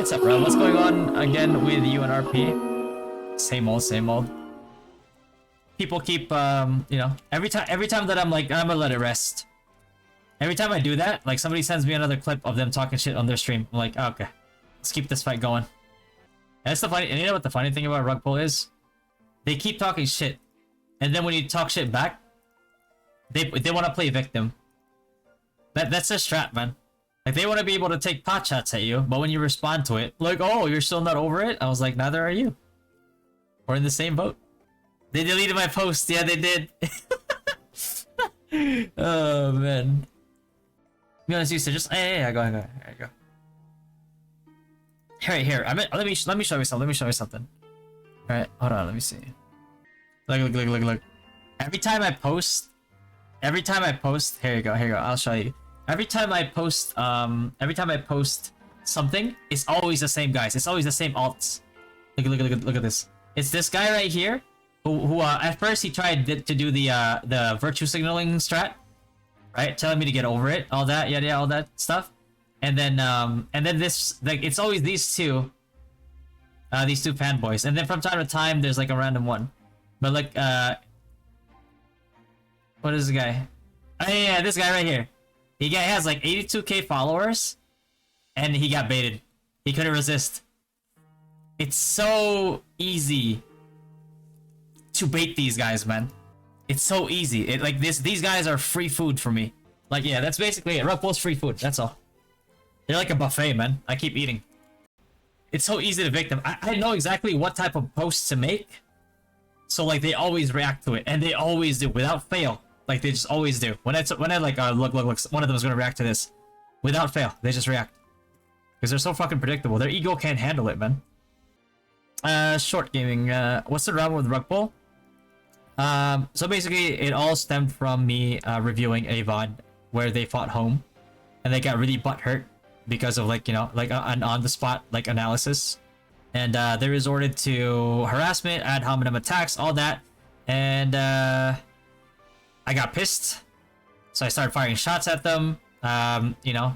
what's up, bro? What's going on again with you and RP? Same old, same old. People keep, you know, every time that I'm like, I'm gonna let it rest. Every time I do that, like somebody sends me another clip of them talking shit on their stream. I'm like, oh, okay, let's keep this fight going. And that's the funny, and you know what the funny thing about RUGPULL is? They keep talking shit, and then when you talk shit back, they want to play victim. That's a strat, man. Like, they want to be able to take pot shots at you, but when you respond to it, like, oh, you're still not over it? I was like, neither are you. We're in the same boat. They deleted my post. Yeah, they did. Oh, man. You want to see, just, hey, go. There you go. Here. Let me show you something. Let me show you something. All right, hold on. Let me see. Look. Every time I post, here you go. I'll show you. Every time I post something, it's always the same guys. It's always the same alts. Look at this. It's this guy right here, who at first he tried to do the virtue signaling strat, right? Telling me to get over it, all that, yeah, all that stuff. And then this, like, it's always these two fanboys. And then from time to time, there's like a random one. But like, what is this guy? Oh yeah, this guy right here. He has like 82k followers, and he got baited. He couldn't resist. It's so easy to bait these guys, man. It's so easy. These guys are free food for me. Like, yeah, that's basically it. RUGPULL's free food. That's all. They're like a buffet, man. I keep eating. It's so easy to victim. I know exactly what type of posts to make. So like, they always react to it, and they always do without fail. Like, they just always do. When I like, look, one of them is gonna react to this. Without fail, they just react. Because they're so fucking predictable. Their ego can't handle it, man. Short gaming. What's the drama with RUGPULL? So basically, it all stemmed from me reviewing a VOD where they fought home. And they got really butthurt because of, like, you know, like an on-the-spot, like, analysis. And they resorted to harassment, ad hominem attacks, all that. And I got pissed, so I started firing shots at them, you know,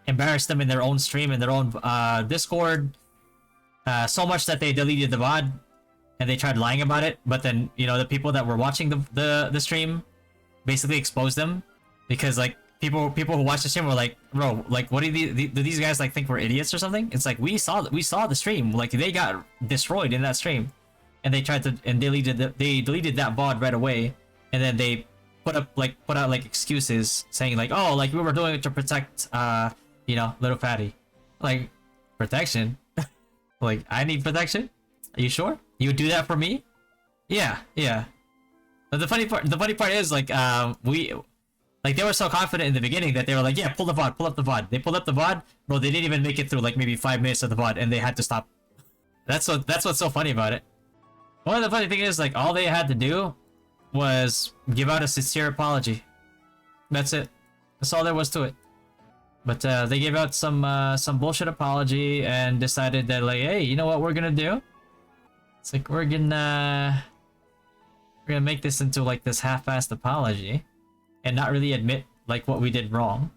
embarrassed them in their own stream, in their own Discord, so much that they deleted the VOD, and they tried lying about it, but then, you know, the people that were watching the stream basically exposed them, because, like, people who watched the stream were like, bro, like, what do these guys, like, think we're idiots or something? It's like, we saw the stream, like, they got destroyed in that stream, and they tried to, and they deleted that VOD right away. And then they put out like excuses saying like, oh, like, we were doing it to protect you know, little fatty. Like, protection? Like, I need protection? Are you sure? You would do that for me? Yeah. But the funny part is, like, they were so confident in the beginning that they were like, yeah, pull up the VOD. They pulled up the VOD, bro. They didn't even make it through like maybe 5 minutes of the VOD, and they had to stop. That's what's so funny about it. One of the funny thing is, like, all they had to do was give out a sincere apology. That's it. That's all there was to it. But they gave out some bullshit apology and decided that, like, hey, you know what we're gonna do? It's like, we're gonna make this into like this half-assed apology and not really admit like what we did wrong,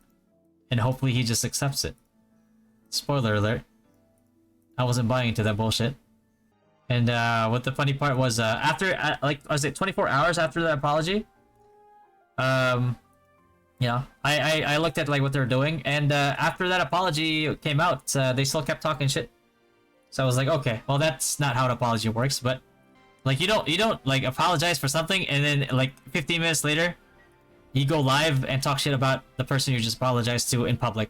and hopefully he just accepts it. Spoiler alert, I wasn't buying into that bullshit. And what the funny part was, after like, was it 24 hours after the apology? You know, I looked at like what they're doing, and after that apology came out, they still kept talking shit. So I was like, okay, well, that's not how an apology works. But like, you don't like apologize for something, and then like 15 minutes later, you go live and talk shit about the person you just apologized to in public.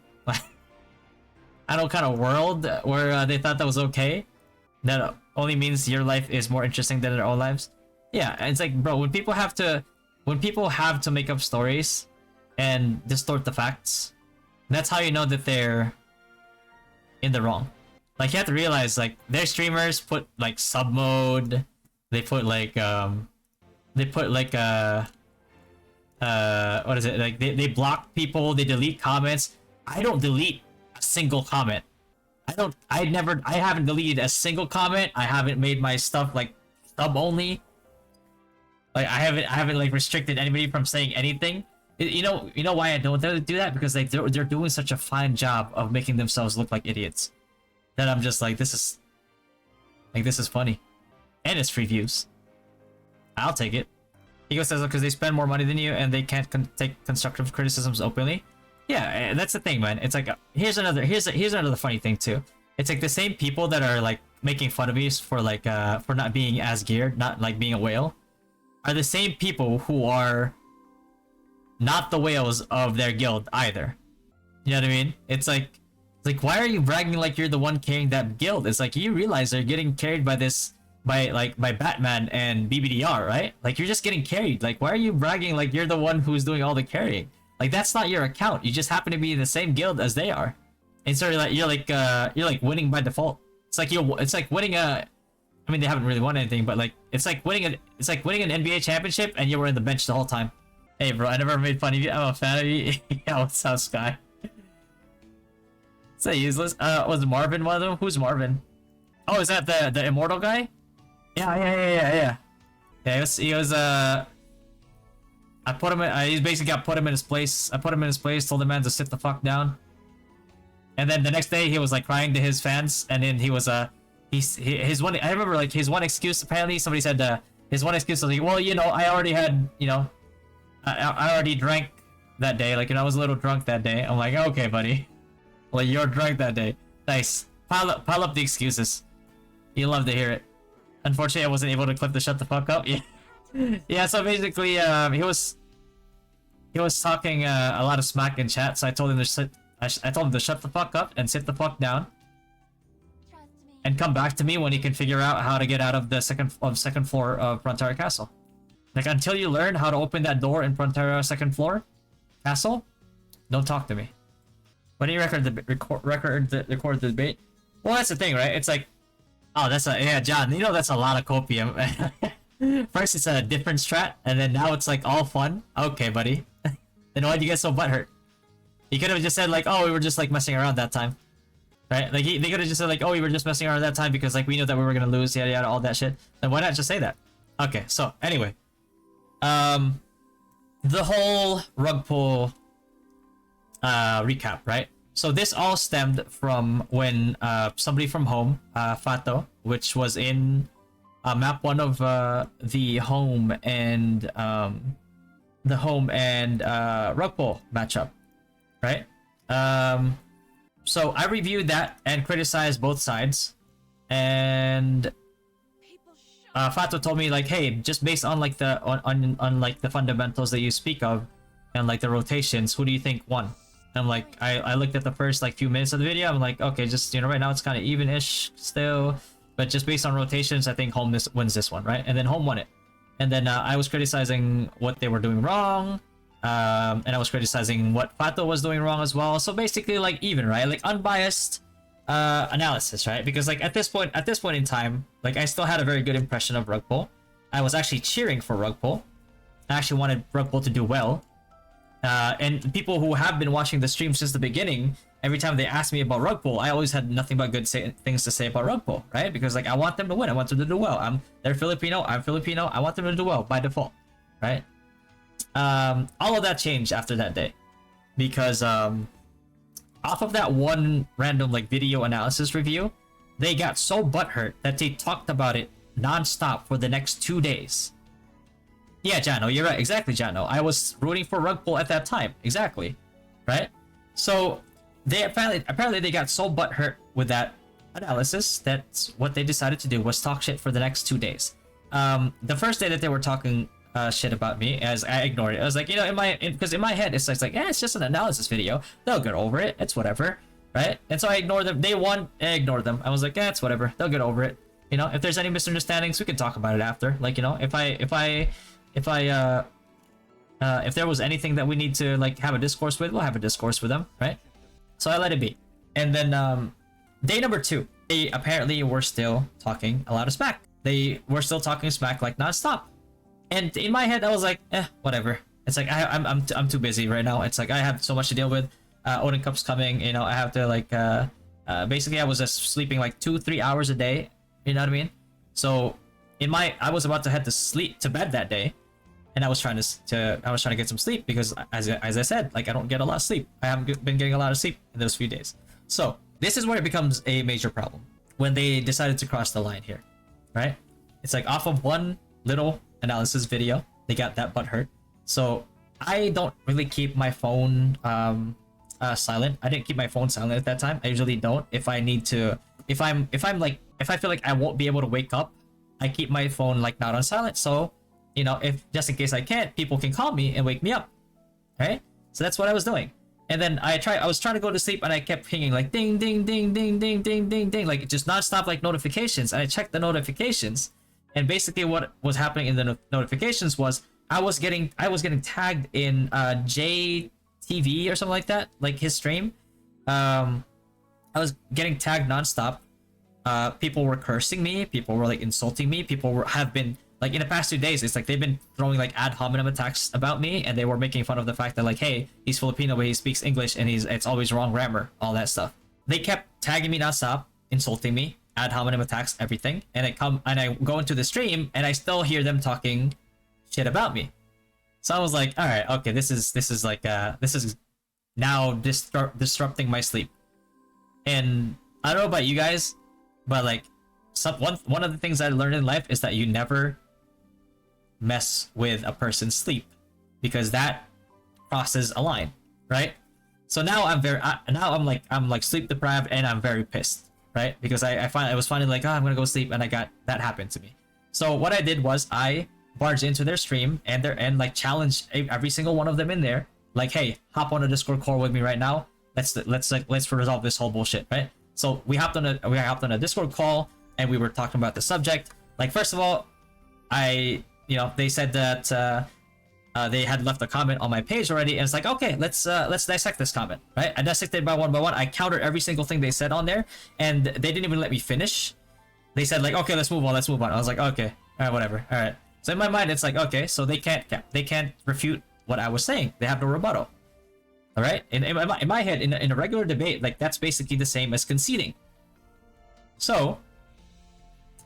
I know kind of world where they thought that was okay. That only means your life is more interesting than their own lives. Yeah, it's like, bro, when people have to make up stories and distort the facts, that's how you know that they're in the wrong. Like, you have to realize, like, their streamers put like sub mode, they put like what is it, like, they block people, they delete comments. I don't delete a single comment. I haven't deleted a single comment. I haven't made my stuff like sub only. Like, I haven't like restricted anybody from saying anything. You know why I don't do that? Because like they're doing such a fine job of making themselves look like idiots that I'm just like, this is funny, and it's free views. I'll take it. Ego says because they spend more money than you and they can't take constructive criticisms openly. Yeah, that's the thing, man. It's like here's another funny thing too. It's like the same people that are like making fun of me for like for not being as geared, not like being a whale, are the same people who are not the whales of their guild either. You know what I mean? It's like why are you bragging like you're the one carrying that guild? It's like you realize they're getting carried by this by Batman and BBDR, right? Like you're just getting carried. Like why are you bragging like you're the one who's doing all the carrying? Like that's not your account. You just happen to be in the same guild as they are. And so you're like winning by default. It's like winning a, I mean they haven't really won anything, but like it's like winning an NBA championship and you were in the bench the whole time. Hey bro, I never made fun of you. I'm a fan of you. Yeah, what's up, Sky? Is that useless? Was Marvin one of them? Who's Marvin? Oh, is that the immortal guy? Yeah. Yeah, he was I put him in, he basically got put him in his place. I put him in his place, told the man to sit the fuck down. And then the next day he was like crying to his fans, and then he was his one, I remember like his one excuse, apparently somebody said his one excuse was like, well, you know, I already had, you know, I already drank that day, like, you know, I was a little drunk that day. I'm like, okay, buddy. Well, you're drunk that day. Nice. Pile up the excuses. You love to hear it. Unfortunately, I wasn't able to clip the shut the fuck up. Yeah. Yeah, so basically, he was talking a lot of smack in chat, so I told him to shut the fuck up and sit the fuck down. And come back to me when he can figure out how to get out of the second floor of Frontera Castle. Like, until you learn how to open that door in Frontera second floor castle, don't talk to me. When do you record the debate? Well, that's the thing, right? It's like, oh, yeah, John, you know that's a lot of copium. First it's a different strat, and then now it's like all fun. Okay, buddy. Then why'd you get so butthurt? You could have just said like, oh, we were just like messing around that time. Right? Like they could have just said like, oh, we were just messing around that time because like we knew that we were gonna lose, yada yada, all that shit. Then why not just say that? Okay, so anyway. The whole rug pull recap, right? So this all stemmed from when somebody from home, Fato, which was in map 1 of the home and rug pull matchup, right? So I reviewed that and criticized both sides, and Fato told me like, hey, just based on like the on like the fundamentals that you speak of and like the rotations, who do you think won? I'm like, I looked at the first like few minutes of the video. I'm like, okay, just, you know, right now it's kind of even-ish still, but just based on rotations, I think home wins this one, right? And then home won it. And then I was criticizing what they were doing wrong, and I was criticizing what Fato was doing wrong as well. So basically, like even, right? Like unbiased analysis, right? Because like at this point in time, like I still had a very good impression of RUGPULL. I was actually cheering for RUGPULL. I actually wanted RUGPULL to do well. And people who have been watching the stream since the beginning, every time they ask me about RUGPULL, I always had nothing but good things to say about RUGPULL, right? Because like I want them to win, I want them to do well. They're Filipino, I'm Filipino, I want them to do well by default, right? All of that changed after that day, because off of that one random like video analysis review, they got so butthurt that they talked about it non-stop for the next 2 days. Yeah, Jano, you're right. Exactly, Jano. I was rooting for RUGPULL at that time. Exactly. Right? So, they apparently they got so butthurt with that analysis that what they decided to do was talk shit for the next 2 days. The first day that they were talking shit about me, as I ignored it. I was like, you know, because in my head, it's like, yeah, it's just an analysis video. They'll get over it. It's whatever. Right? And so I ignored them. They won. I ignored them. I was like, yeah, it's whatever. They'll get over it. You know, if there's any misunderstandings, we can talk about it after. Like, you know, if there was anything that we need to like have a discourse with, we'll have a discourse with them, right? So I let it be. And then day number 2, they apparently were still talking a lot of smack. They were still talking smack like non-stop. And in my head, I was like, whatever. It's like I'm too busy right now. It's like I have so much to deal with. Odin Cup's coming, you know. I have to like basically I was just sleeping like 2-3 hours a day. You know what I mean? So I was about to head to bed that day, and I was trying to get some sleep because as I said, like I don't get a lot of sleep. I haven't been getting a lot of sleep in those few days. So this is where it becomes a major problem when they decided to cross the line here, right? It's like off of one little analysis video, they got that butt hurt. So I don't really keep my phone silent. I didn't keep my phone silent at that time. I usually don't. If I need to, if I feel like I won't be able to wake up, I keep my phone like not on silent. So, you know, if just in case I can't, people can call me and wake me up, right? So that's what I was doing. And then I was trying to go to sleep and I kept pinging like ding, ding, ding, ding, ding, ding, ding, ding, like just nonstop like notifications. And I checked the notifications, and basically what was happening in the notifications was I was getting tagged in JTV or something like that, like his stream. I was getting tagged nonstop. People were cursing me. People were like insulting me. Have been like in the past 2 days. It's like they've been throwing like ad hominem attacks about me, and they were making fun of the fact that like, hey, he's Filipino but he speaks English and it's always wrong grammar, all that stuff. They kept tagging me nonstop, insulting me, ad hominem attacks, everything. And I go into the stream and I still hear them talking shit about me. So I was like, all right, okay, this is now disrupting my sleep. And I don't know about you guys, but like one of the things I learned in life is that you never mess with a person's sleep, because that crosses a line, right? So now I'm like sleep deprived and I'm very pissed, right? Because I was finally like, oh, I'm gonna go sleep, and that happened to me. So what I did was I barged into their stream and like challenged every single one of them in there, like, hey, hop on a Discord call with me right now. Let's resolve this whole bullshit, right? So we hopped on a Discord call and we were talking about the subject. Like, first of all, they said that they had left a comment on my page already, and it's like, okay, let's dissect this comment, right? I dissected by one. I countered every single thing they said on there, and they didn't even let me finish. They said like, okay, let's move on. I was like, okay, all right, whatever, all right. So in my mind, it's like, okay, so they can't refute what I was saying. They have no rebuttal. All right, in my head, in a regular debate, like that's basically the same as conceding. So,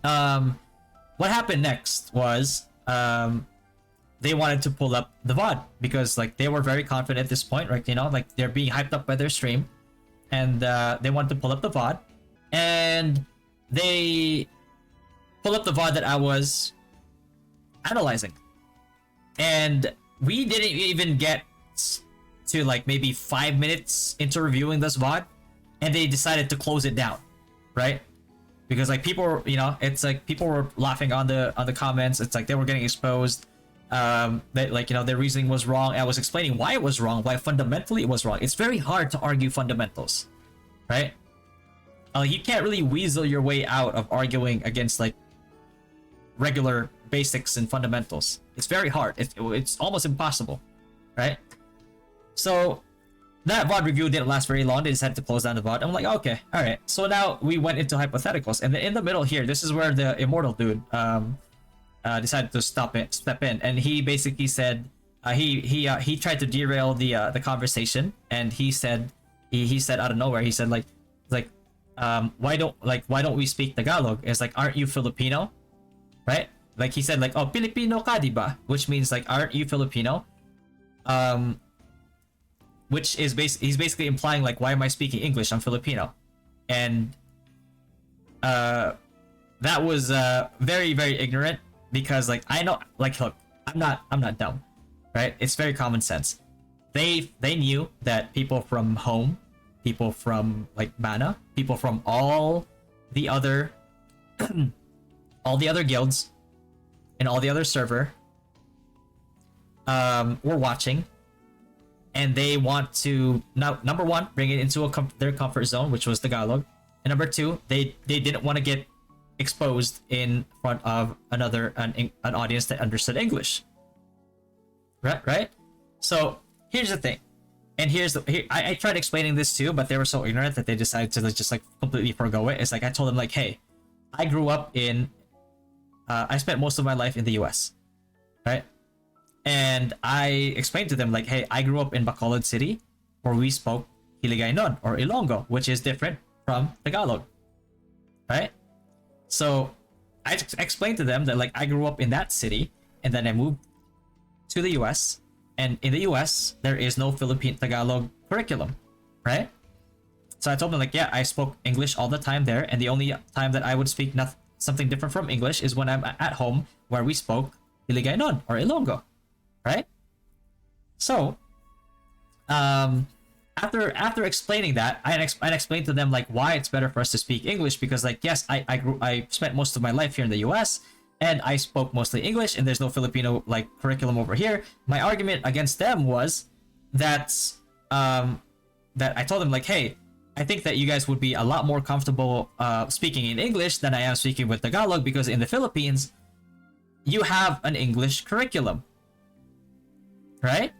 what happened next was they wanted to pull up the VOD, because like they were very confident at this point, right? You know, like they're being hyped up by their stream, and they wanted to pull up the VOD, and they pulled up the VOD that I was analyzing, and we didn't even get to like maybe 5 minutes into reviewing this VOD, and they decided to close it down, right? Because like people were, you know, it's like people were laughing on the comments. It's like they were getting exposed. That like, you know, their reasoning was wrong. I was explaining why it was wrong, why fundamentally it was wrong. It's very hard to argue fundamentals, right? You can't really weasel your way out of arguing against like regular basics and fundamentals. It's very hard. It's almost impossible, right? So that VOD review didn't last very long. They decided to close down the VOD. I'm like, okay, all right. So now we went into hypotheticals, and then in the middle here, this is where the immortal dude decided to step in, and he basically said he tried to derail the conversation, and he said out of nowhere, he said like why don't we speak Tagalog? It's like, aren't you Filipino, right? Like he said like, oh, Filipino ka, diba? Which means like, aren't you Filipino? Which is he's basically implying like, why am I speaking English? I'm Filipino. And that was very, very ignorant, because like I know, like, look, I'm not dumb, right? It's very common sense. They knew that people from home, people from like Mana, people from all the other guilds and all the other server were watching, and they want to now, number one, bring it into their comfort zone, which was Tagalog, and number two, they didn't want to get exposed in front of an audience that understood English, right? So here's the thing, and I tried explaining this too, but they were so ignorant that they decided to just like completely forgo it. It's like I told them like, hey, I grew up in I spent most of my life in the US, right? And I explained to them like, hey, I grew up in Bacolod City, where we spoke Hiligaynon or Ilonggo, which is different from Tagalog, right? So I explained to them that like I grew up in that city, and then I moved to the US, and in the US there is no Philippine Tagalog curriculum, right? So I told him like, yeah, I spoke English all the time there, and the only time that I would speak something different from English is when I'm at home, where we spoke Iligay non or Ilonggo, right? So, after explaining that, I explained to them like why it's better for us to speak English, because like, yes, I spent most of my life here in the U.S. and I spoke mostly English, and there's no Filipino like curriculum over here. My argument against them was that that I told them like, hey, I think that you guys would be a lot more comfortable speaking in English than I am speaking with Tagalog, because in the Philippines, you have an English curriculum, right?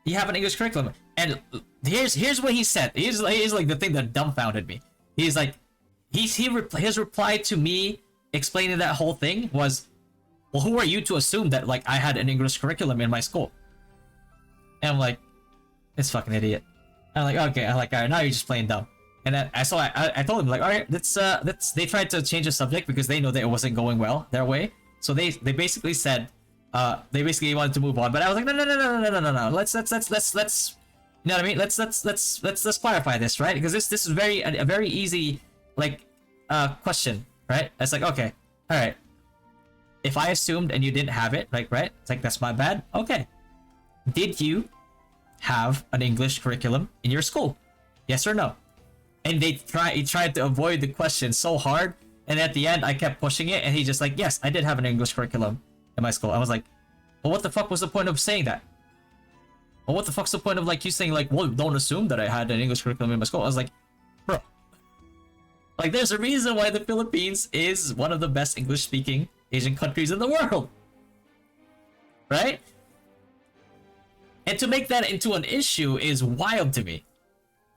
You have an English curriculum, and here's what he said. Here's like the thing that dumbfounded me. He's like, his reply to me explaining that whole thing was, well, who are you to assume that like I had an English curriculum in my school? And I'm like, this fucking idiot. I'm like, okay. I'm like, all right, now you're just playing dumb. And then I told him like, all right, let's. They tried to change the subject because they know that it wasn't going well their way. So they basically said, they basically wanted to move on. But I was like, no. Let's. You know what I mean? Let's clarify this, right? Because this is a very easy like question, right? It's like, okay, all right. If I assumed and you didn't have it, like, right? It's like, that's my bad. Okay. Did you have an English curriculum in your school? Yes or no? And he tried to avoid the question so hard, and at the end I kept pushing it, and he just like, yes, I did have an English curriculum in my school. I was like, well, what the fuck was the point of saying that? Well, what the fuck's the point of like you saying like, well, don't assume that I had an English curriculum in my school? I was like, bro, like there's a reason why the Philippines is one of the best English speaking Asian countries in the world, right? And to make that into an issue is wild to me.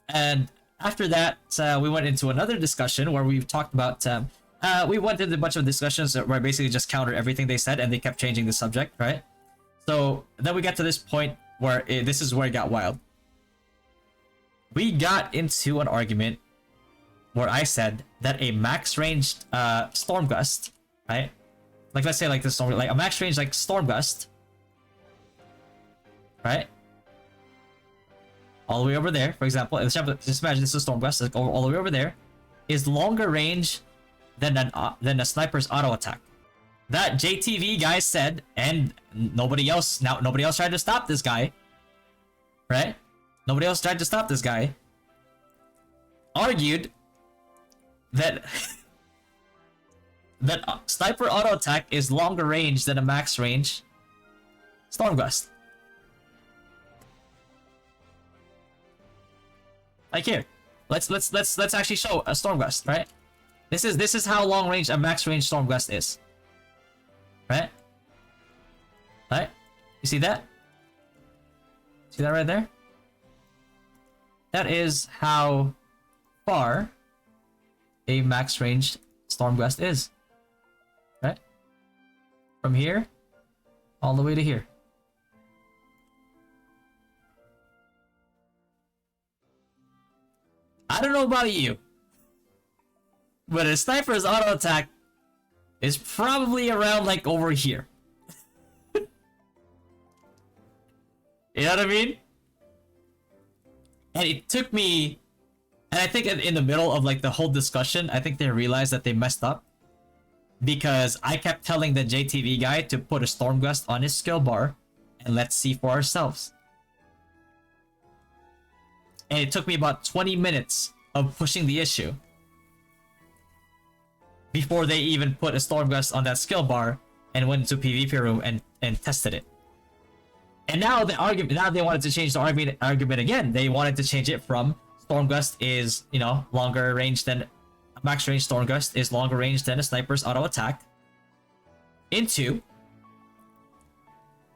And after that, we went into another discussion where we talked about, we went into a bunch of discussions where I basically just countered everything they said, and they kept changing the subject, right? So then we got to this point where this is where it got wild. We got into an argument where I said that a max range storm gust, right? Like let's say like this storm, like a max range like storm gust, right? All the way over there, for example, just imagine this is a storm gust, like all the way over there, is longer range than a sniper's auto attack. That JTV guy said, and nobody else tried to stop this guy, right? Nobody else tried to stop this guy. Argued that that sniper auto attack is longer range than a max range storm gust. Like here, let's actually show a storm gust, right? This is how long range a max range storm gust is, right? Right? You see that? See that right there? That is how far a max range storm gust is, right? From here all the way to here. I don't know about you, but a sniper's auto attack is probably around like over here. You know what I mean? And it took me, and I think in the middle of like the whole discussion, I think they realized that they messed up, because I kept telling the JTV guy to put a storm gust on his skill bar and let's see for ourselves. And it took me about 20 minutes of pushing the issue before they even put a storm gust on that skill bar and went to PvP room and tested it. And now they wanted to change the argument again. They wanted to change it from storm gust is, you know, longer range than a max range storm gust is longer range than a sniper's auto attack, into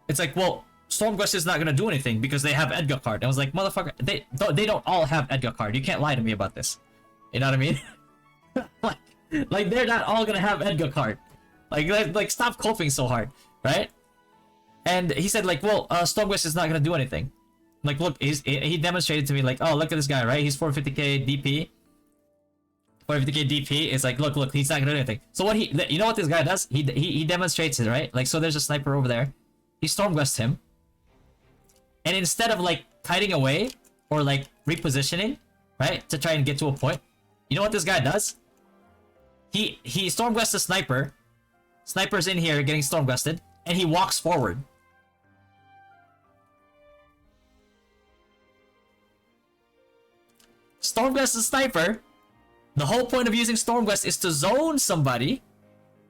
it's like, well, storm gust is not gonna do anything because they have Edgar card. I was like, motherfucker, they don't all have Edgar card. You can't lie to me about this. You know what I mean? like they're not all gonna have Edgar card. Like stop coping so hard, right? And he said like, well, storm gust is not gonna do anything. Like, look, he demonstrated to me like, oh, look at this guy, right? He's 450k DP. 450k DP is like, look, he's not gonna do anything. So what you know what this guy does? He demonstrates it, right? Like, so there's a sniper over there. He storm gusts him. And instead of like kiting away or like repositioning, right? To try and get to a point. You know what this guy does? He stormguests a sniper. Sniper's in here getting stormgusted, and he walks forward. Stormgust a sniper. The whole point of using Stormgust is to zone somebody,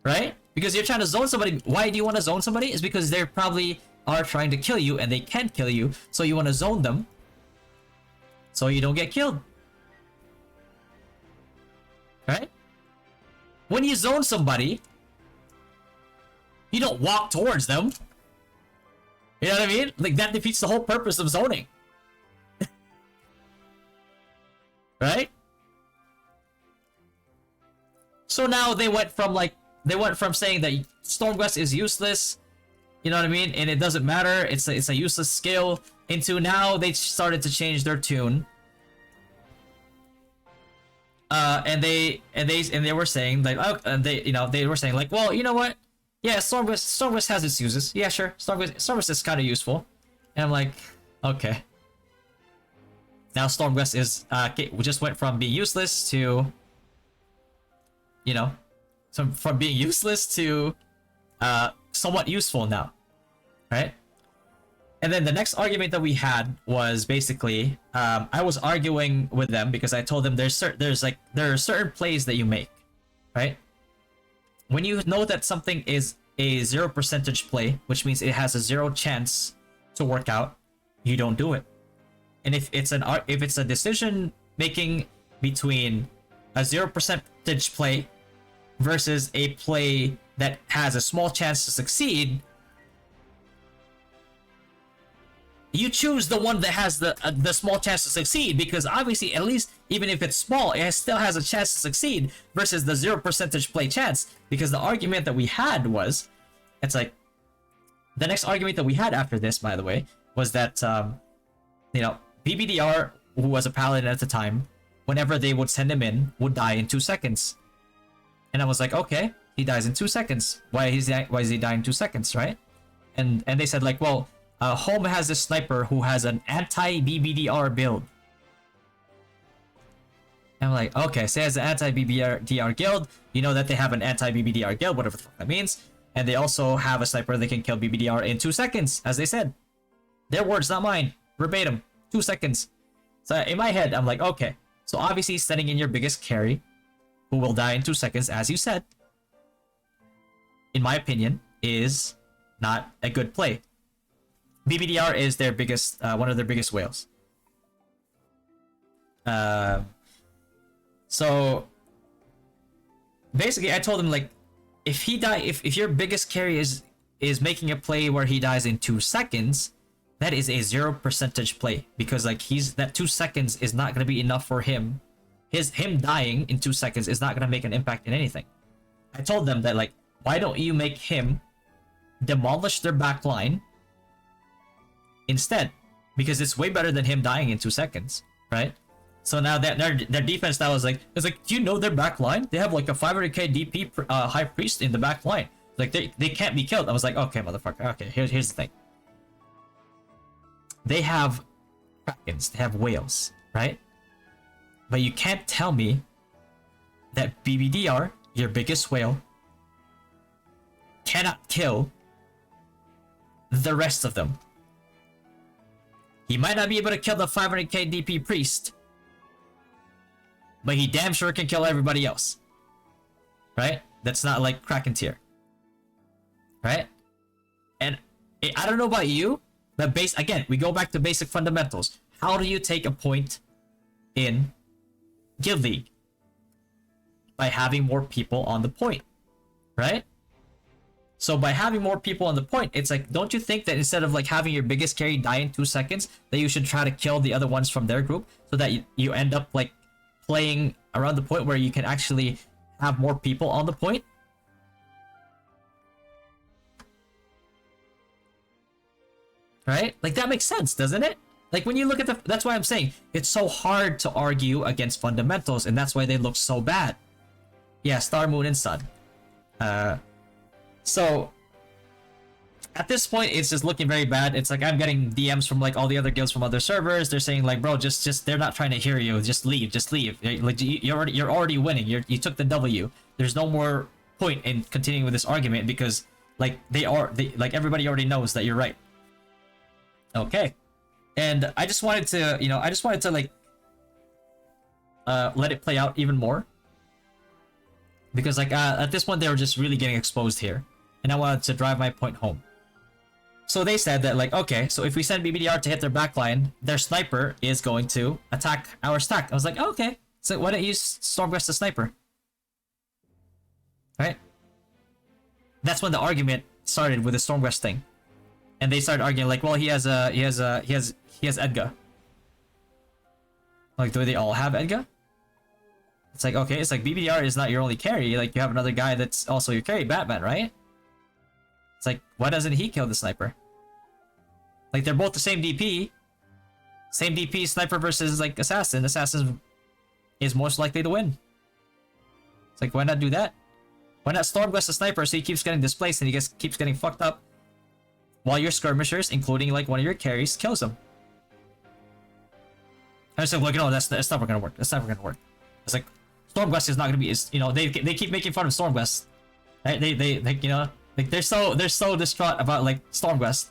right? Because you're trying to zone somebody. Why do you want to zone somebody? Is because they probably are trying to kill you and they can't kill you, so you want to zone them so you don't get killed. Right? When you zone somebody, you don't walk towards them. You know what I mean? Like, that defeats the whole purpose of zoning. Right? So now they went from saying that Stormgust is useless, you know what I mean, and it doesn't matter, it's a useless skill, into now they started to change their tune. And they were saying like, oh, and they were saying like, well, you know what? Yeah, Stormgust has its uses. Yeah, sure. Stormgust is kind of useful. And I'm like, okay. Now Stormgust is we just went from being useless to, you know, from being useless to somewhat useful now, right? And then the next argument that we had was basically, I was arguing with them because I told them there are certain plays that you make, right? When you know that something is a 0% play, which means it has a 0 chance to work out, you don't do it. And if it's a decision making between a 0% play versus a play that has a small chance to succeed, you choose the one that has the small chance to succeed, because obviously, at least even if it's small, it still has a chance to succeed versus the 0% play chance. Because the argument that we had was, it's like, the next argument that we had after this, by the way, was that you know, BBDR, who was a paladin at the time, whenever they would send him in, would die in 2 seconds. And I was like, okay, he dies in 2 seconds. Why is he dying in 2 seconds, right? And they said like, well, Home has this sniper who has an anti-BBDR build. And I'm like, okay, so he has an anti-BBDR guild. You know that they have an anti-BBDR guild, whatever the fuck that means. And they also have a sniper that can kill BBDR in 2 seconds, as they said. Their words, not mine. Verbatim. 2 seconds. So in my head, I'm like, okay. So obviously sending in your biggest carry, who will die in 2 seconds, as you said, in my opinion, is not a good play. BBDR is their biggest, one of their biggest whales. So basically, I told him like, if your biggest carry is making a play where he dies in 2 seconds, that is a 0% play, because like that 2 seconds is not gonna be enough for him. Him dying in 2 seconds is not gonna make an impact in anything. I told them that like, why don't you make him demolish their back line instead, because it's way better than him dying in 2 seconds, right? So now that their defense now is like, do you know their back line? They have like a 500k DP high priest in the back line. Like they can't be killed. I was like, okay, motherfucker. Okay, here's the thing. They have krakens, they have whales, right? But you can't tell me that BBDR, your biggest whale, cannot kill the rest of them. He might not be able to kill the 500k DP priest, but he damn sure can kill everybody else. Right? That's not like Kraken tier. Right? And I don't know about you, but again, we go back to basic fundamentals. How do you take a point in Guild League? By having more people on the point. Right? So by having more people on the point, it's like, don't you think that instead of like having your biggest carry die in 2 seconds, that you should try to kill the other ones from their group, so that you end up like playing around the point where you can actually have more people on the point? Right? Like, that makes sense, doesn't it? Like, when you look at that's why I'm saying it's so hard to argue against fundamentals, and that's why they look so bad. Yeah, Star, Moon, and Sun. So at this point, it's just looking very bad. It's like I'm getting DMs from like all the other guilds from other servers. They're saying like, bro, just they're not trying to hear you. Just leave, just leave. Like you're already winning. You took the W. There's no more point in continuing with this argument because like like everybody already knows that you're right. Okay, and I just wanted to, you know, like let it play out even more because like at this point they were just really getting exposed here, and I wanted to drive my point home. So they said that like, okay, so if we send BBDR to hit their backline, their sniper is going to attack our stack. I was like, okay, so why don't you use Stormquest the sniper? Right? That's when the argument started with the Stormquest thing, and they started arguing like, well, he has Edgar. Like, do they all have Edgar? It's like, okay, it's like BBDR is not your only carry. Like, you have another guy that's also your carry, Batman, right? It's like, why doesn't he kill the sniper? Like, they're both the same DP. Same DP, sniper versus, like, assassin. Assassin is most likely to win. It's like, why not do that? Why not Stormquest the sniper so he keeps getting displaced and he keeps getting fucked up while your skirmishers, including, like, one of your carries, kills him? I was like, look, no, that's never gonna work. That's never gonna work. It's like, Stormquest is not gonna be, you know, they keep making fun of Stormquest. Right? They you know, like they're so distraught about like Stormquest.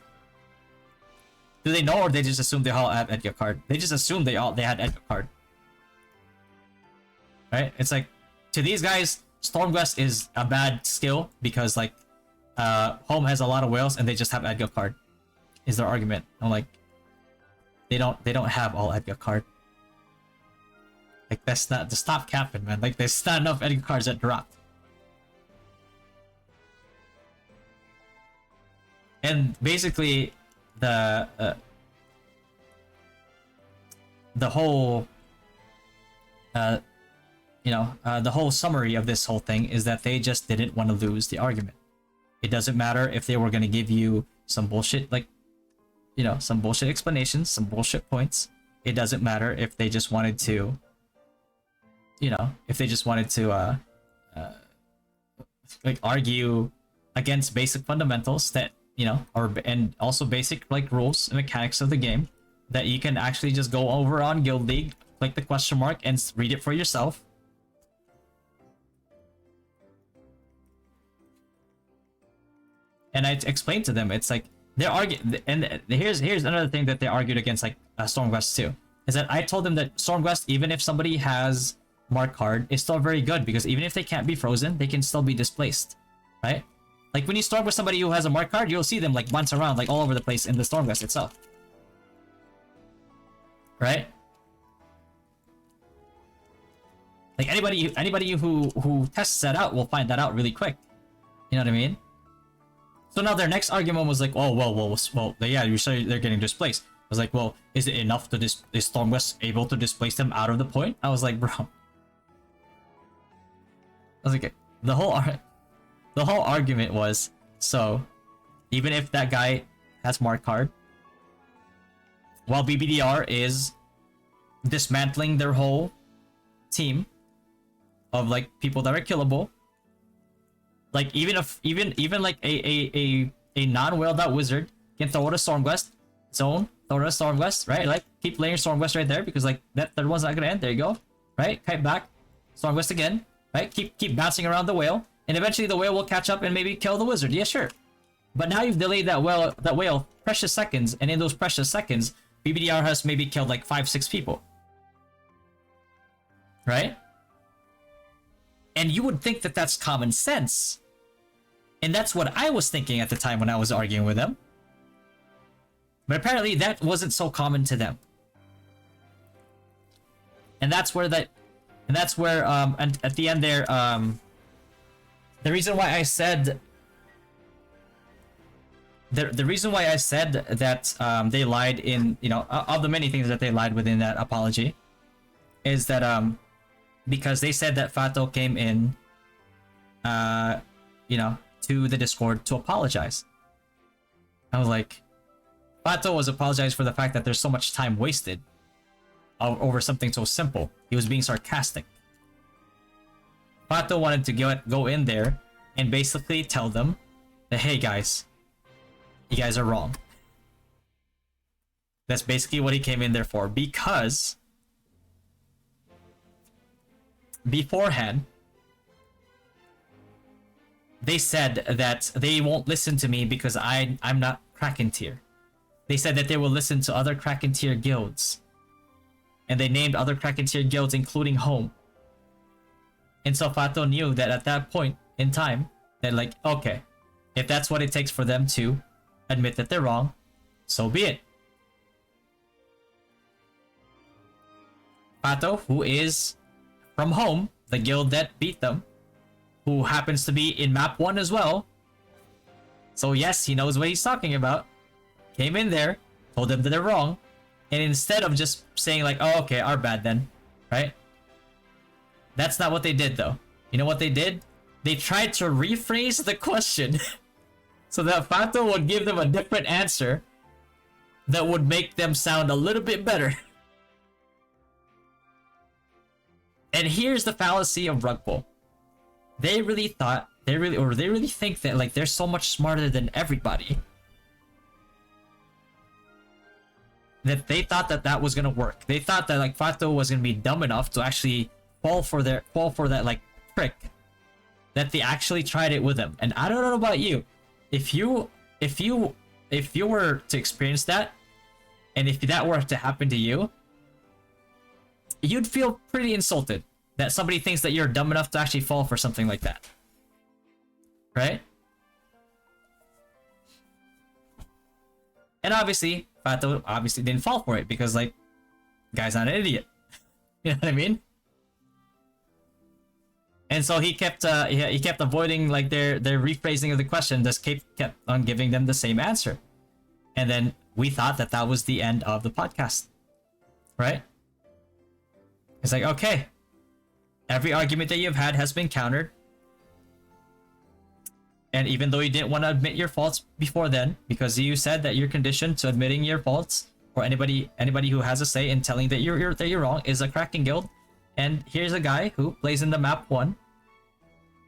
Do they know, or they just assume they all have Edgar card? They just assume they had Edgar card. Right? It's like, to these guys, Stormquest is a bad skill because like Home has a lot of whales and they just have Edgar card. Is their argument. I'm like, they don't have all Edgar card. Like, that's not, the stop capping, man. Like, there's not enough Edgar cards that dropped. And basically, the whole, the whole summary of this whole thing is that they just didn't want to lose the argument. It doesn't matter if they were going to give you some bullshit, like, you know, some bullshit explanations, some bullshit points. It doesn't matter if they just wanted to, you know, like, argue against basic fundamentals that, you know, and also basic like rules and mechanics of the game that you can actually just go over on Guild League, click the question mark, and read it for yourself. And I explained to them, it's like they're arguing, and here's another thing that they argued against like Stormquest too, is that I told them that Stormquest, even if somebody has Mark card, is still very good because even if they can't be frozen, they can still be displaced, right? Like, when you storm with somebody who has a mark card, you'll see them like bounce around like all over the place in the Stormquest itself. Right? Like, anybody who tests that out will find that out really quick. You know what I mean? So now their next argument was like, oh, well, yeah, you say they're getting displaced. I was like, well, is it enough to is Stormquest able to displace them out of the point? I was like, bro. I was like, the whole argument was, so even if that guy has mark card, while BBDR is dismantling their whole team of like people that are killable, like even like a non-whaled out wizard can throw out a Stormquest zone, throw out a Stormquest, right? Like, keep laying Stormquest right there because like that third one's not gonna end. There you go, right? Kite back, Stormquest again, right? Keep bouncing around the whale. And eventually the whale will catch up and maybe kill the wizard. Yeah, sure. But now you've delayed that whale precious seconds, and in those precious seconds, BBDR has maybe killed like 5-6 people. Right? And you would think that that's common sense. And that's what I was thinking at the time when I was arguing with them. But apparently that wasn't so common to them. And that's where and at the end there, the reason why I said that they lied in, you know, of the many things that they lied within that apology, is that because they said that Fato came in, you know, to the Discord to apologize. I was like, Fato was apologizing for the fact that there's so much time wasted over something so simple. He was being sarcastic. Fato wanted to go in there and basically tell them that, hey guys, you guys are wrong. That's basically what he came in there for, because beforehand they said that they won't listen to me because I'm not Kraken tier. They said that they will listen to other Kraken tier guilds. And they named other Kraken tier guilds, including Home. And so Fato knew that at that point in time, that like, okay, if that's what it takes for them to admit that they're wrong, so be it. Fato, who is from Home, the guild that beat them, who happens to be in map 1 as well, so yes, he knows what he's talking about, came in there, told them that they're wrong, and instead of just saying like, oh, okay, our bad then, right? That's not what they did though. You know what they did? They tried to rephrase the question so that Fato would give them a different answer that would make them sound a little bit better. And here's the fallacy of RUGPULL. They really think that like they're so much smarter than everybody, that they thought that that was gonna work. They thought that like Fato was gonna be dumb enough to actually fall for that like trick, that they actually tried it with him. And I don't know about you, if you were to experience that, and if that were to happen to you, you'd feel pretty insulted that somebody thinks that you're dumb enough to actually fall for something like that, right? And obviously Fato obviously didn't fall for it because like, guy's not an idiot. You know what I mean? And so he kept avoiding like their rephrasing of the question, just kept on giving them the same answer. And then we thought that that was the end of the podcast, right? It's like, okay, every argument that you've had has been countered. And even though you didn't want to admit your faults before then, because you said that you're conditioned to admitting your faults, or anybody who has a say in telling that you're wrong is a Kraken guild. And here's a guy who plays in the map 1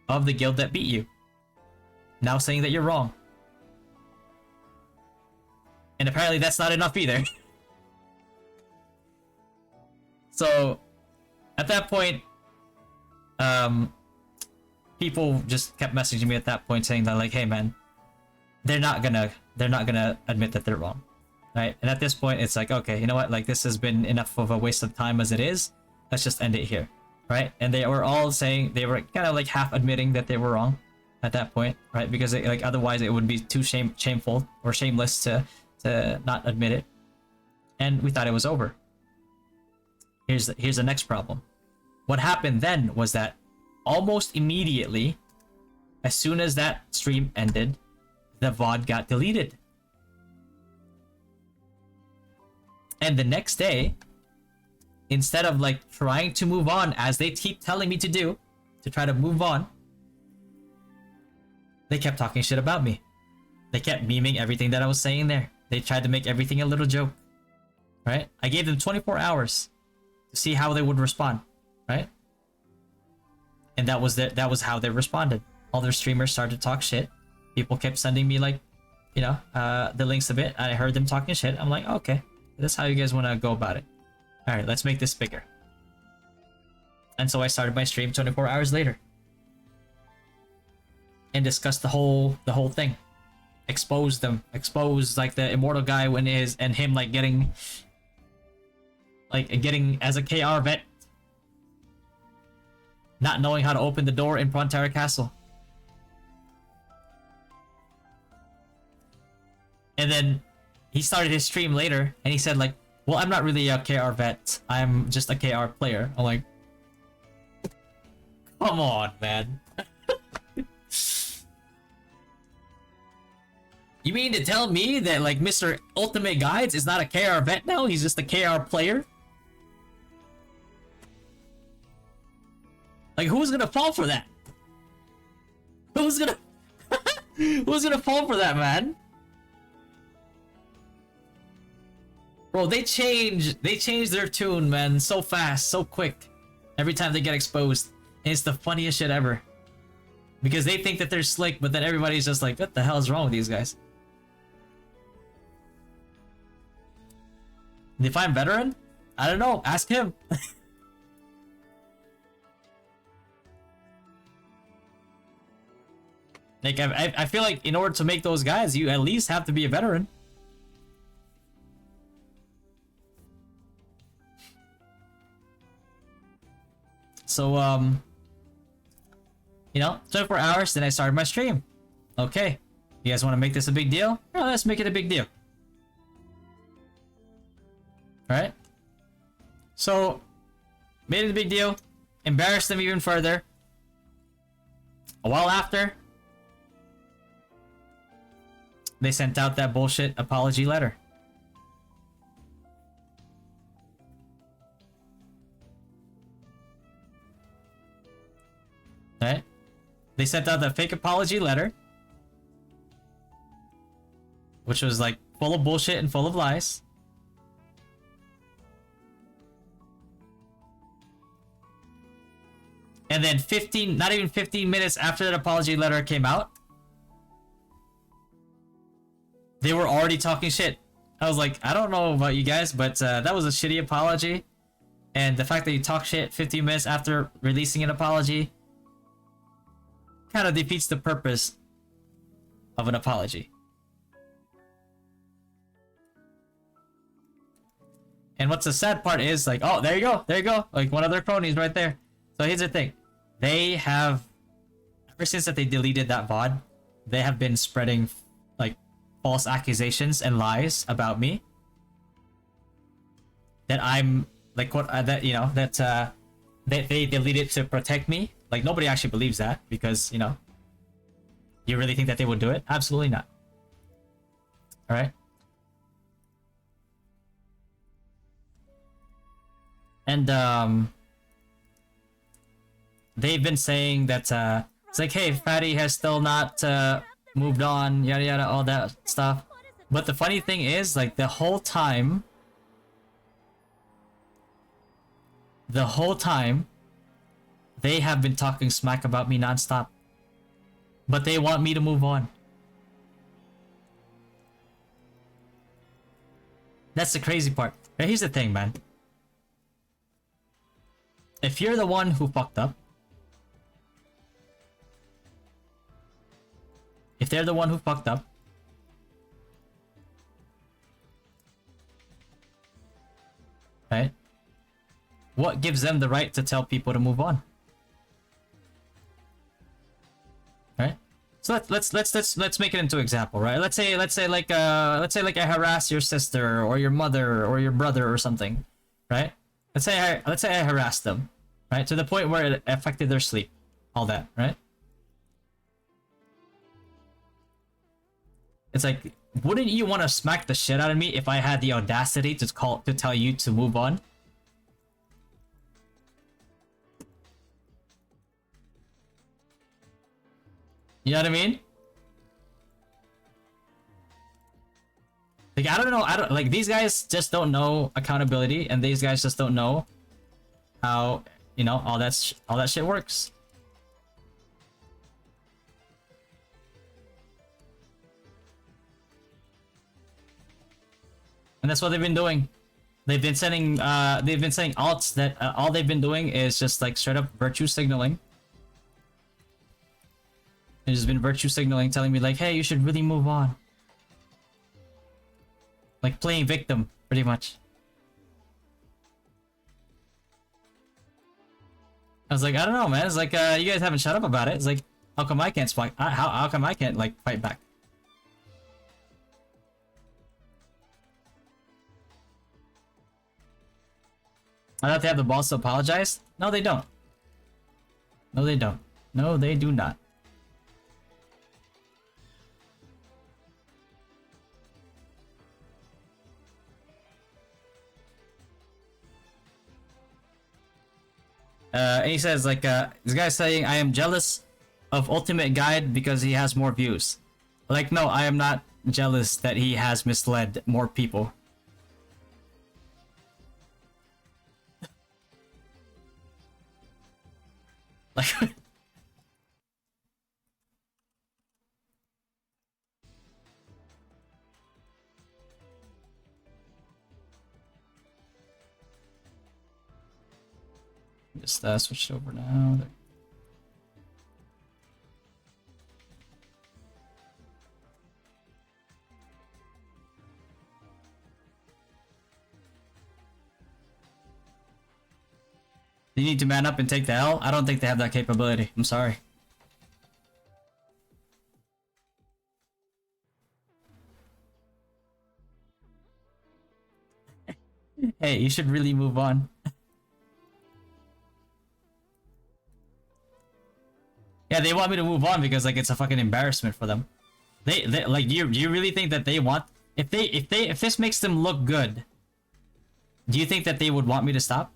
of the guild that beat you, now saying that you're wrong. And apparently that's not enough either. So at that point, people just kept messaging me at that point saying that like, hey man, they're not gonna admit that they're wrong, right? And at this point it's like, okay, you know what, like this has been enough of a waste of time as it is, let's just end it here, right? And they were all saying, they were kind of like half admitting that they were wrong at that point, right? Because like otherwise it would be too shameful or shameless to not admit it. And we thought it was over. Here's the next problem. What happened then was that almost immediately, as soon as that stream ended, the VOD got deleted. And the next day, instead of like trying to move on as they keep telling me to do, to try to move on, they kept talking shit about me. They kept memeing everything that I was saying there. They tried to make everything a little joke, right? I gave them 24 hours to see how they would respond, right? And that was how they responded. All their streamers started to talk shit. People kept sending me like, you know, the links of it. I heard them talking shit. I'm like, okay, that's how you guys want to go about it. All right, let's make this bigger. And so I started my stream 24 hours later and discussed the whole thing. Exposed them. Exposed like the immortal guy when is and him like getting as a KR vet, not knowing how to open the door in Prontera Castle. And then he started his stream later and he said like, well, I'm not really a KR vet, I'm just a KR player. I'm like, come on, man. You mean to tell me that like Mr. Ultimate Guides is not a KR vet now? He's just a KR player? Like, who's gonna fall for that? Who's gonna who's gonna fall for that, man? Bro, they change their tune, man, so fast, so quick. Every time they get exposed. And it's the funniest shit ever. Because they think that they're slick, but then everybody's just like, what the hell is wrong with these guys? Define veteran? I don't know. Ask him. Like, I feel like in order to make those guys, you at least have to be a veteran. So, you know, 24 hours, then I started my stream. Okay. You guys want to make this a big deal? Well, let's make it a big deal. Alright? So, made it a big deal. Embarrassed them even further. A while after, they sent out that bullshit apology letter. Right? They sent out that fake apology letter, which was like full of bullshit and full of lies. And then not even 15 minutes after that apology letter came out, they were already talking shit. I was like, I don't know about you guys, but that was a shitty apology. And the fact that you talk shit 15 minutes after releasing an apology kind of defeats the purpose of an apology. And what's the sad part is, like, oh, there you go. Like, one of their cronies right there. So here's the thing. They have, ever since that they deleted that VOD, they have been spreading, like, false accusations and lies about me. That I'm, like, what, that, you know, that, they deleted to protect me. Like, nobody actually believes that, because, you know, you really think that they would do it? Absolutely not. Alright? And, they've been saying that, it's like, hey, Fatty has still not, moved on, yada yada, all that stuff. But the funny thing is, like, the whole time, they have been talking smack about me nonstop. But they want me to move on. That's the crazy part. Now, here's the thing, man. If you're the one who fucked up, if they're the one who fucked up, right? What gives them the right to tell people to move on? Right? So let's make it into example, right? Let's say like I harass your sister or your mother or your brother or something, right? Let's say I harassed them, right? To the point where it affected their sleep, all that, right? It's like, wouldn't you want to smack the shit out of me if I had the audacity to tell you to move on? You know what I mean? Like, I don't know, like, these guys just don't know accountability, and these guys just don't know how, you know, all that shit works. And that's what they've been doing. They've been saying alts that all they've been doing is just like straight up virtue signaling. They've just been virtue signaling, telling me like, hey, you should really move on. Like playing victim, pretty much. I was like, I don't know, man. It's like, you guys haven't shut up about it. It's like, how come I can't fight? How come I can't like fight back? I thought they have the balls to apologize? No, they don't. No, they don't. No, they do not. And he says, like, this guy's saying, I am jealous of Ultimate Guide because he has more views. Like, no, I am not jealous that he has misled more people. Like, Just switch it over now. There. You need to man up and take the L? I don't think they have that capability. I'm sorry. Hey, you should really move on. Yeah, they want me to move on because like it's a fucking embarrassment for them. They like you really think that they want if this makes them look good, do you think that they would want me to stop?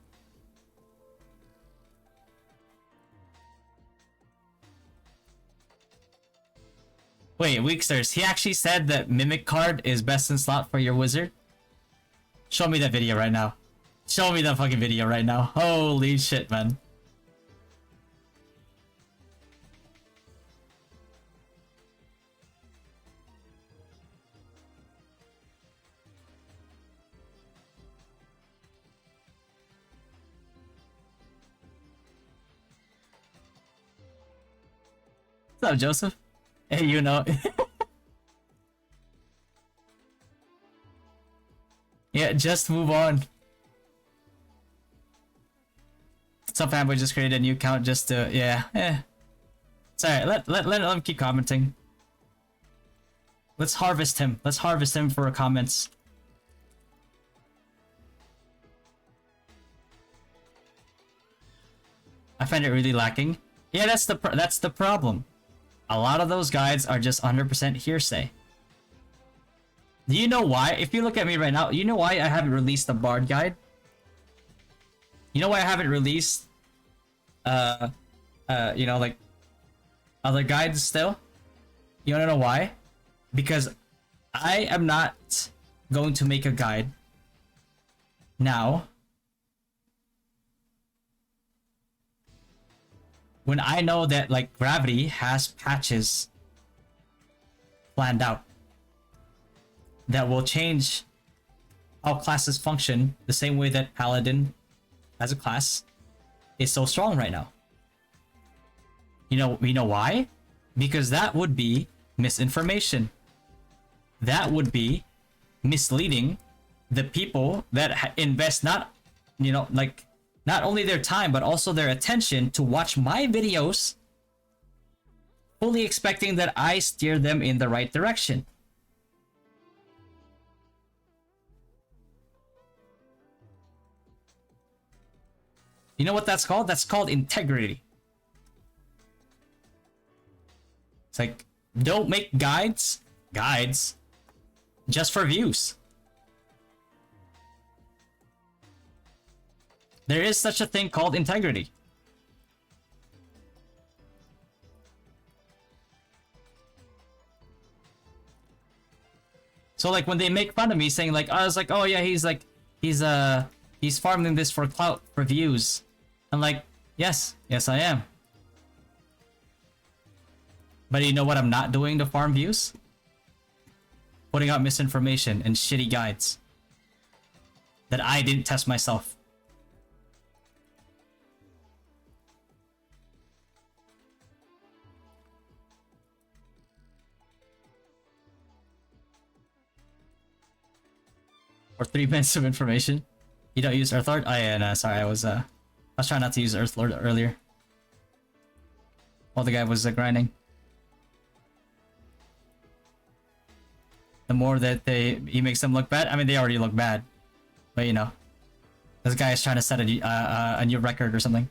Wait, Weaksters, he actually said that Mimic card is best in slot for your wizard? Show me that video right now. Show me that fucking video right now. Holy shit, man. What's up, Joseph? Hey, you know. Yeah, just move on. Some fanboy just created a new account just to, yeah. Sorry, let him keep commenting. Let's harvest him. Let's harvest him for comments. I find it really lacking. Yeah, that's the problem. A lot of those guides are just 100% hearsay. Do you know why? If you look at me right now, you know why I haven't released the Bard guide? You know why I haven't released you know, like other guides still? You wanna know why? Because I am not going to make a guide now when I know that like Gravity has patches planned out that will change how classes function the same way that Paladin as a class is so strong right now. You know why? Because that would be misinformation. That would be misleading the people that invest not only their time but also their attention to watch my videos, fully expecting that I steer them in the right direction. You know what that's called? That's called integrity. It's like, don't make guides just for views. There is such a thing called integrity. So like when they make fun of me saying like, I was like, oh yeah, he's farming this for clout, for views. I'm like, yes I am. But you know what I'm not doing to farm views? Putting out misinformation and shitty guides that I didn't test myself. Or 3 minutes of information. You don't use Earthlord? Oh yeah, no, sorry, I was trying not to use Earthlord earlier. While the guy was grinding. The more that he makes them look bad. I mean, they already look bad, but you know, this guy is trying to set a new record or something.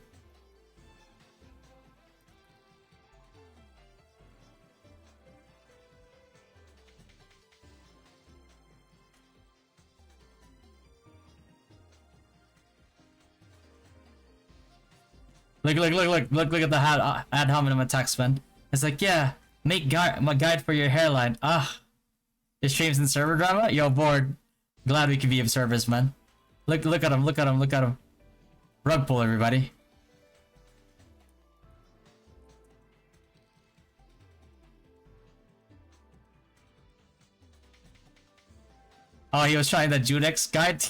Look at the ad hominem attacks, man. It's like, yeah, make my guide for your hairline. Ah. His streams and server drama? Yo, bored. Glad we can be of service, man. Look at him, look at him. Rug pull, everybody. Oh, he was trying the Judex guide?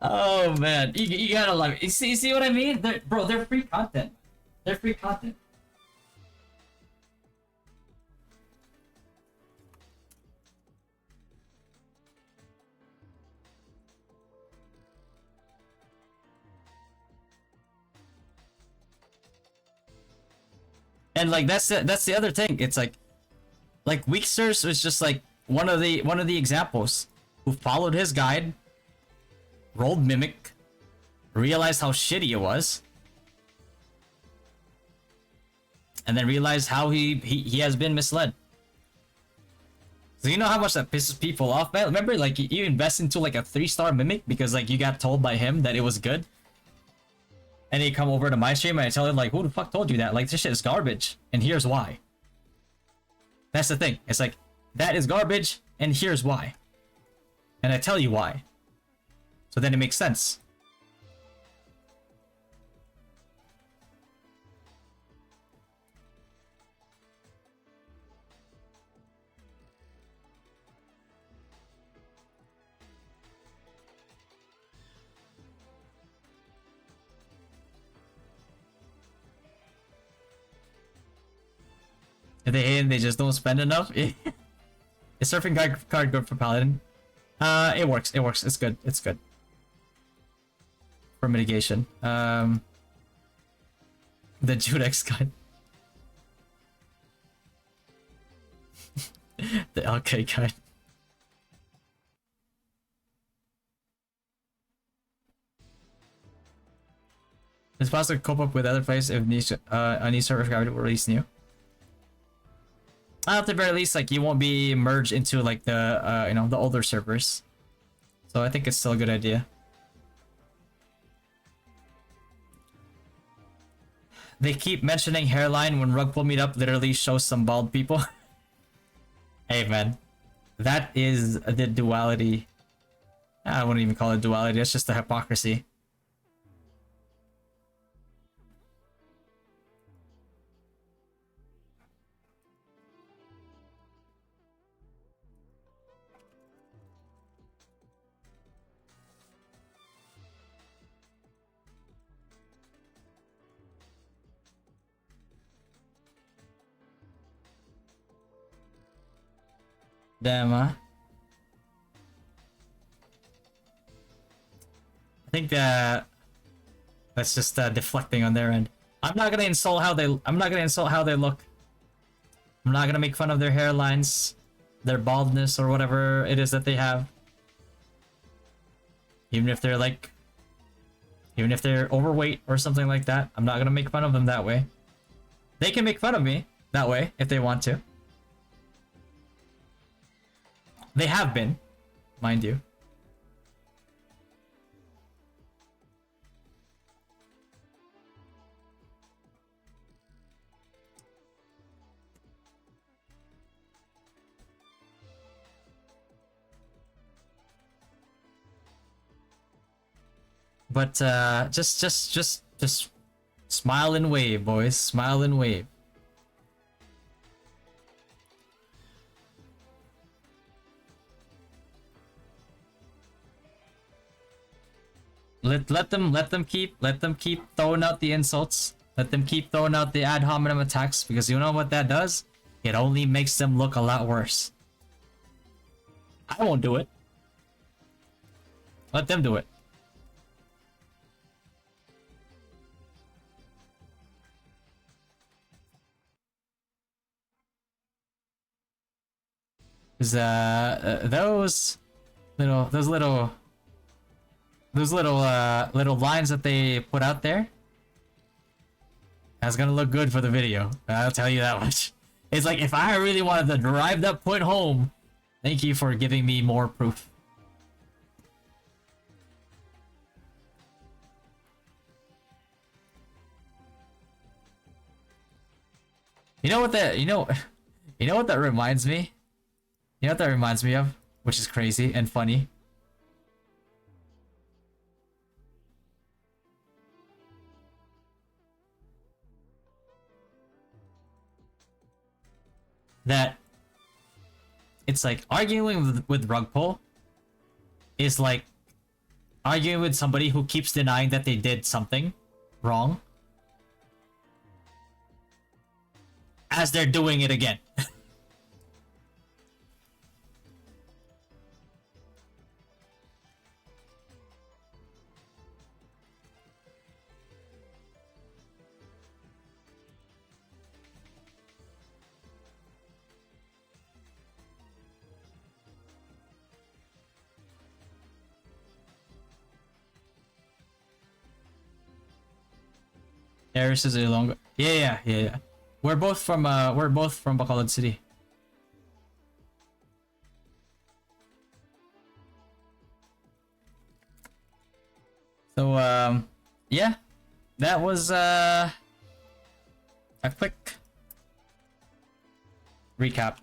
Oh man, you gotta love it. You see what I mean? Bro, they're free content. They're free content. And like that's the other thing. It's like Weeksters was just like one of the examples who followed his guide, rolled Mimic, realized how shitty it was, and then realized how he has been misled. So you know how much that pisses people off, man? Remember, like, you invest into like a 3-star Mimic because like you got told by him that it was good, and he come over to my stream and I tell him like, who the fuck told you that? Like, this shit is garbage, and here's why. That's the thing. It's like, that is garbage, and here's why. And I tell you why. So then it makes sense. If they hate it, they just don't spend enough. Is surfing card good for Paladin? It works. It works. It's good. It's good. For mitigation. The Judex card. The LK card. It's possible to cope up with other players if a new server gravity will release new. At the very least, like, you won't be merged into like the you know, the older servers. So I think it's still a good idea. They keep mentioning hairline when Rugpull meetup literally shows some bald people. Hey man, that is the duality. I wouldn't even call it duality, it's just the hypocrisy. Damn, huh? I think that that's just deflecting on their end. I'm not gonna insult how they look. I'm not gonna make fun of their hairlines, their baldness, or whatever it is that they have. Even if they're overweight or something like that, I'm not gonna make fun of them that way. They can make fun of me that way if they want to. They have been, mind you. But just smile and wave, boys. Smile and wave. Let them keep throwing out the insults. Let them keep throwing out the ad hominem attacks, because you know what that does? It only makes them look a lot worse. I won't do it. Let them do it. Cause those little lines that they put out there, that's gonna look good for the video. I'll tell you that much. It's like, if I really wanted to drive that point home, thank you for giving me more proof. You know what that reminds me? You know what that reminds me of? Which is crazy and funny. That it's like arguing with RUGPULL is like arguing with somebody who keeps denying that they did something wrong as they're doing it again. Eris is a longer. Yeah. We're both from Bacolod City. So yeah, that was a quick recap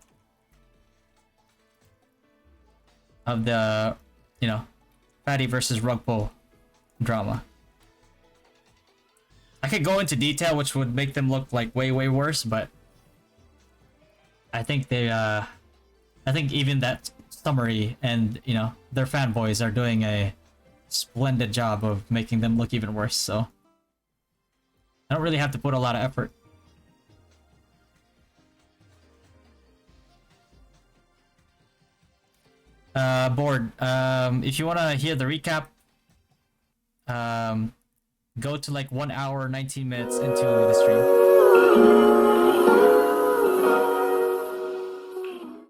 of the, you know, Fatty versus RUGPULL drama. I could go into detail, which would make them look like way worse, but I think I think even that summary and, you know, their fanboys are doing a splendid job of making them look even worse, so I don't really have to put a lot of effort. Board. If you want to hear the recap, go to like 1 hour 19 minutes into the stream.